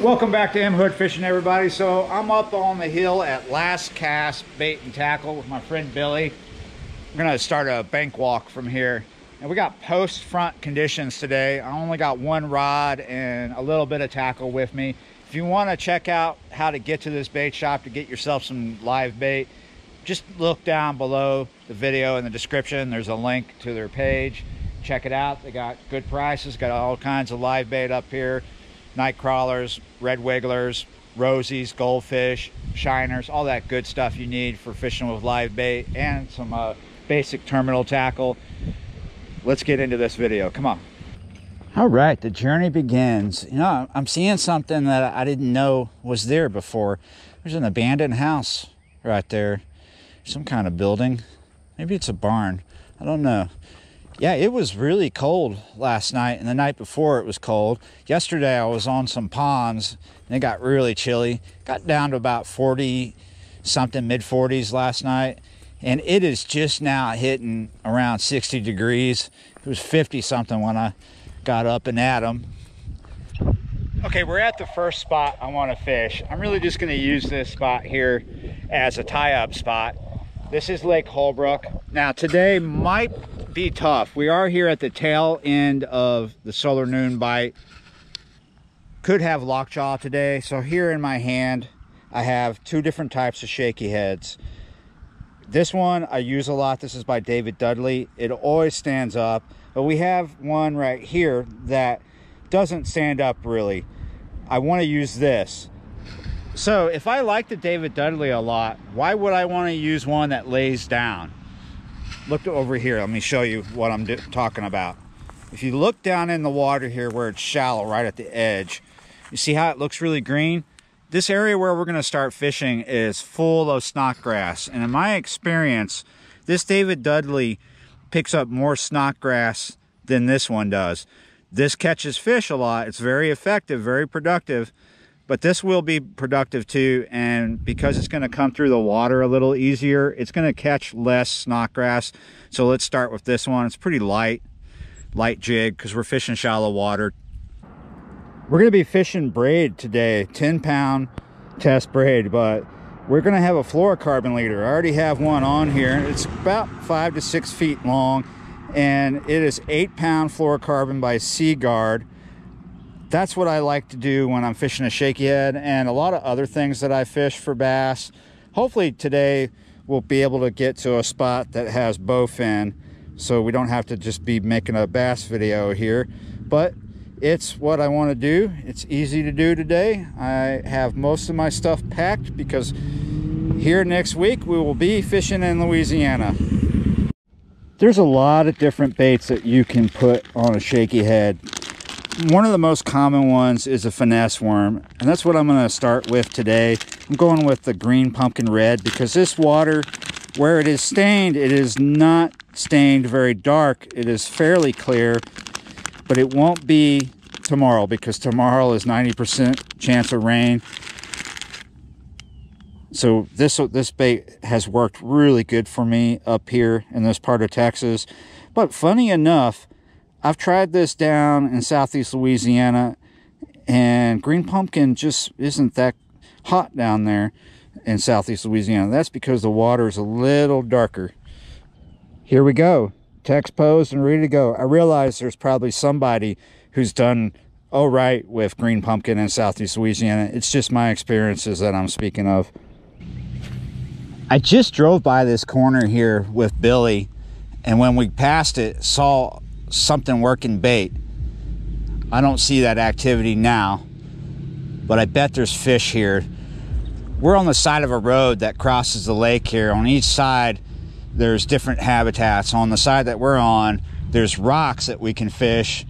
Welcome back to M Hood Fishing, everybody. So I'm up on the hill at Last Cast Bait and Tackle with my friend Billy. We're gonna start a bank walk from here, and we got post front conditions today. I only got one rod and a little bit of tackle with me. If you want to check out how to get to this bait shop to get yourself some live bait, just look down below the video in the description. There's a link to their page. Check it out. They got good prices, got all kinds of live bait up here. Night crawlers, red wigglers, rosies, goldfish, shiners, all that good stuff you need for fishing with live bait, and some basic terminal tackle. Let's get into this video. Come on. All right, the journey begins. You know, I'm seeing something that I didn't know was there before. There's an abandoned house right there. Some kind of building. Maybe it's a barn. I don't know. Yeah, it was really cold last night, and the night before it was cold. Yesterday I was on some ponds and it got really chilly. Got down to about 40 something, mid 40s last night, and it is just now hitting around 60 degrees. It was 50 something when I got up and at them. Okay, we're at the first spot I want to fish. I'm really just going to use this spot here as a tie-up spot. This is Lake Holbrook. Now today might be tough. We are here at the tail end of the solar noon bite. Could have lockjaw today. So here in my hand I have two different types of shaky heads. This one I use a lot. This is by David Dudley. It always stands up, but we have one right here that doesn't stand up really. I want to use this. So if I like the David Dudley a lot, why would I want to use one that lays down? Look over here. Let me show you what I'm talking about. If you look down in the water here where it's shallow right at the edge, you see how it looks really green? This area where we're going to start fishing is full of snodgrass. And in my experience, this David Dudley picks up more snodgrass than this one does. This catches fish a lot. It's very effective, very productive. But this will be productive too, and because it's going to come through the water a little easier, it's going to catch less snodgrass. So let's start with this one. It's pretty light jig because we're fishing shallow water. We're going to be fishing braid today, 10-pound test braid, but we're going to have a fluorocarbon leader. I already have one on here. It's about 5 to 6 feet long, and it is 8-pound fluorocarbon by Seaguard. That's what I like to do when I'm fishing a shaky head and a lot of other things that I fish for bass. Hopefully today we'll be able to get to a spot that has bowfin, so we don't have to just be making a bass video here. But it's what I want to do. It's easy to do today. I have most of my stuff packed because here next week we will be fishing in Louisiana. There's a lot of different baits that you can put on a shaky head. One of the most common ones is a finesse worm, and that's what I'm going to start with today. I'm going with the green pumpkin red because this water, where it is stained, it is not stained very dark. It is fairly clear, but it won't be tomorrow because tomorrow is 90% chance of rain. So this bait has worked really good for me up here in this part of Texas. But funny enough, I've tried this down in southeast Louisiana, and green pumpkin just isn't that hot down there in southeast Louisiana. That's because the water is a little darker. Here we go. Text posed and ready to go. I realize there's probably somebody who's done all right with green pumpkin in southeast Louisiana. It's just my experiences that I'm speaking of. I just drove by this corner here with Billy, and when we passed it, saw something working bait. I don't see that activity now, but I bet there's fish here. We're on the side of a road that crosses the lake here. On each side there's different habitats. On the side that we're on, there's rocks that we can fish,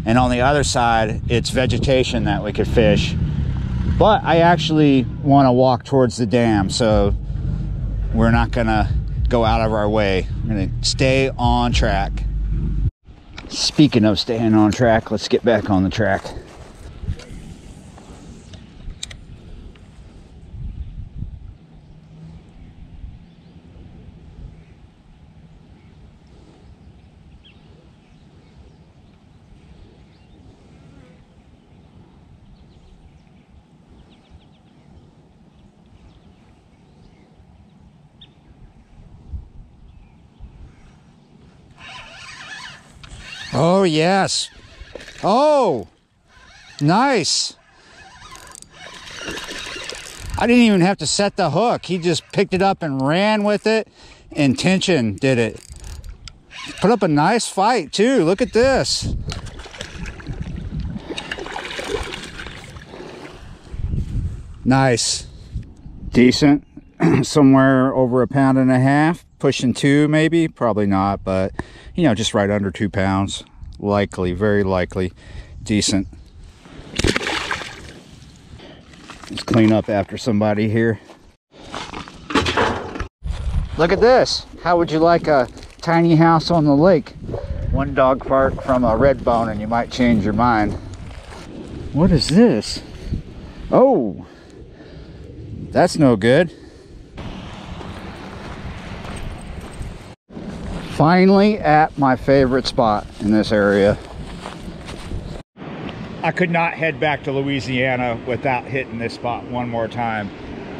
and on the other side it's vegetation that we could fish. But I actually want to walk towards the dam, so we're not gonna go out of our way. We're gonna stay on track. Speaking of staying on track, let's get back on the track. Oh, yes. Oh, nice. I didn't even have to set the hook. He just picked it up and ran with it, and tension did it. Put up a nice fight too. Look at this. Nice. Decent. Somewhere over 1.5 pounds, pushing 2 maybe, probably not, but you know, just right under 2 pounds. Likely, very likely. Decent. Let's clean up after somebody here. Look at this. How would you like a tiny house on the lake? One dog fart from a red bone and you might change your mind. What is this? Oh, that's no good. Finally at my favorite spot in this area. I could not head back to Louisiana without hitting this spot one more time.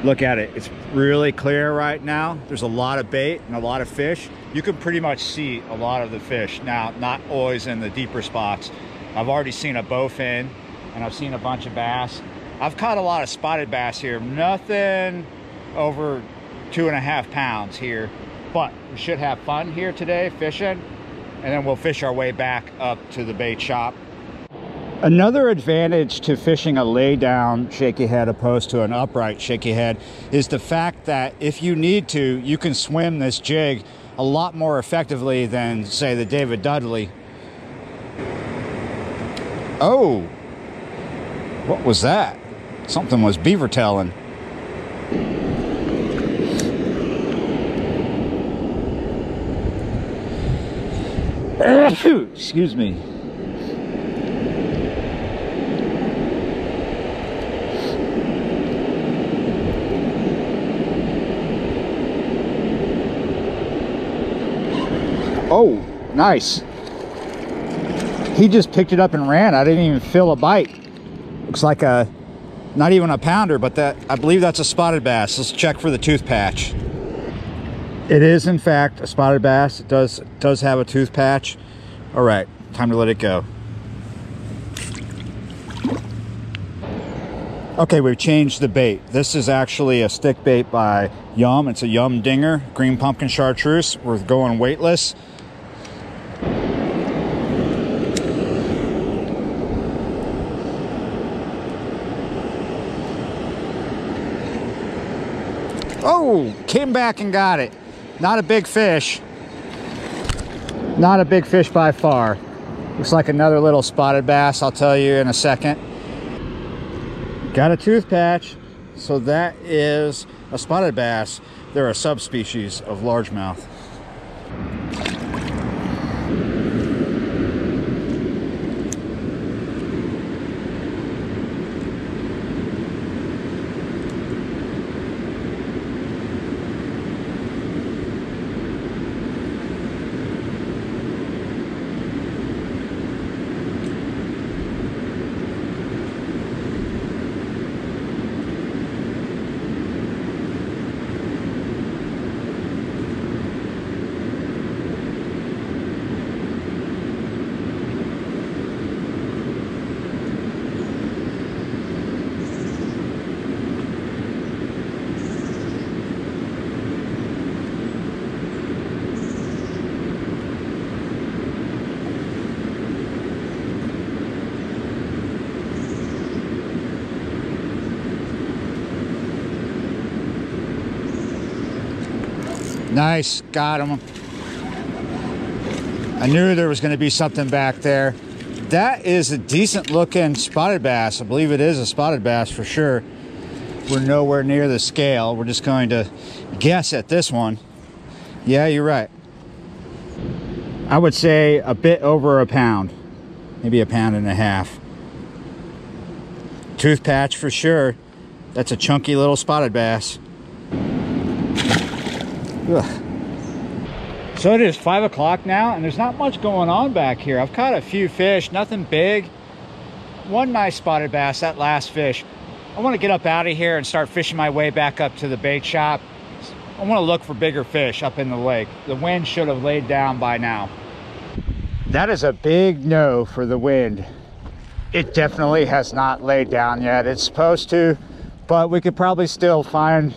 Look at it. It's really clear right now. There's a lot of bait and a lot of fish. You can pretty much see a lot of the fish. Now, not always in the deeper spots. I've already seen a bowfin and I've seen a bunch of bass. I've caught a lot of spotted bass here. Nothing over 2.5 pounds here. But we should have fun here today fishing, and then we'll fish our way back up to the bait shop. Another advantage to fishing a lay down shaky head opposed to an upright shaky head is the fact that if you need to, you can swim this jig a lot more effectively than, say, the David Dudley. Oh, what was that? Something was beaver tailing. Excuse me. Oh, nice. He just picked it up and ran. I didn't even feel a bite. Looks like a, not even a pounder, but that, I believe that's a spotted bass. Let's check for the tooth patch. It is, in fact, a spotted bass. It does have a tooth patch. All right, time to let it go. Okay, we've changed the bait. This is actually a stick bait by Yum. It's a Yum Dinger, green pumpkin chartreuse. We're going weightless. Oh, came back and got it. Not a big fish. Not a big fish by far. Looks like another little spotted bass, I'll tell you in a second. Got a tooth patch. So that is a spotted bass. They're a subspecies of largemouth. Nice, got him. I knew there was going to be something back there. That is a decent looking spotted bass. I believe it is a spotted bass for sure. We're nowhere near the scale. We're just going to guess at this one. Yeah, you're right. I would say a bit over a pound, maybe 1.5 pounds. Tooth patch for sure. That's a chunky little spotted bass. Ugh. So it is 5 o'clock now, and there's not much going on back here. I've caught a few fish, nothing big. One nice spotted bass, that last fish. I want to get up out of here and start fishing my way back up to the bait shop. I want to look for bigger fish up in the lake. The wind should have laid down by now. That is a big no for the wind. It definitely has not laid down yet. It's supposed to, but we could probably still find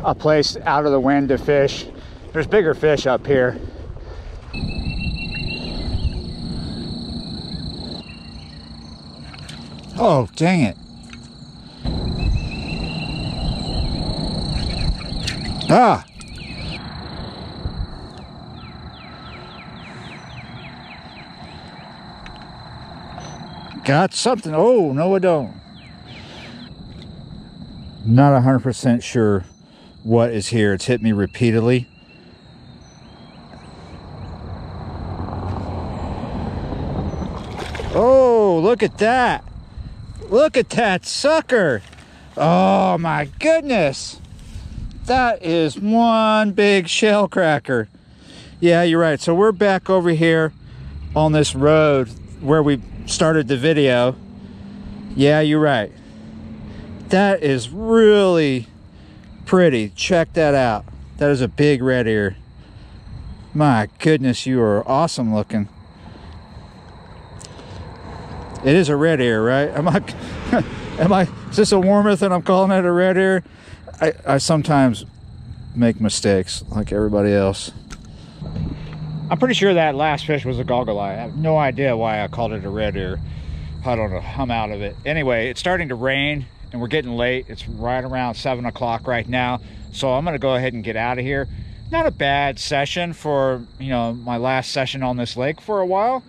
a place out of the wind to fish. There's bigger fish up here. Oh, dang it. Ah! Got something. Oh, no, I don't. Not 100% sure what is here. It's hit me repeatedly. Oh, look at that. Look at that sucker. Oh my goodness. That is one big shell cracker. Yeah, you're right. So we're back over here on this road where we started the video. Yeah, you're right. That is really pretty. Check that out. That is a big red ear. My goodness, you are awesome looking. It is a red ear, right? Is this a warmouth and I'm calling it a red ear? I sometimes make mistakes like everybody else. I'm pretty sure that last fish was a goggle eye. I have no idea why I called it a red ear. I don't know, I'm out of it. Anyway, it's starting to rain and we're getting late. It's right around 7 o'clock right now. So I'm gonna go ahead and get out of here. Not a bad session for, you know, my last session on this lake for a while.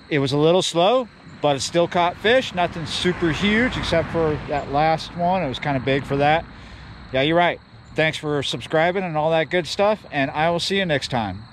It was a little slow, but it still caught fish. Nothing super huge except for that last one. It was kind of big for that. Yeah, you're right. Thanks for subscribing and all that good stuff, and I will see you next time.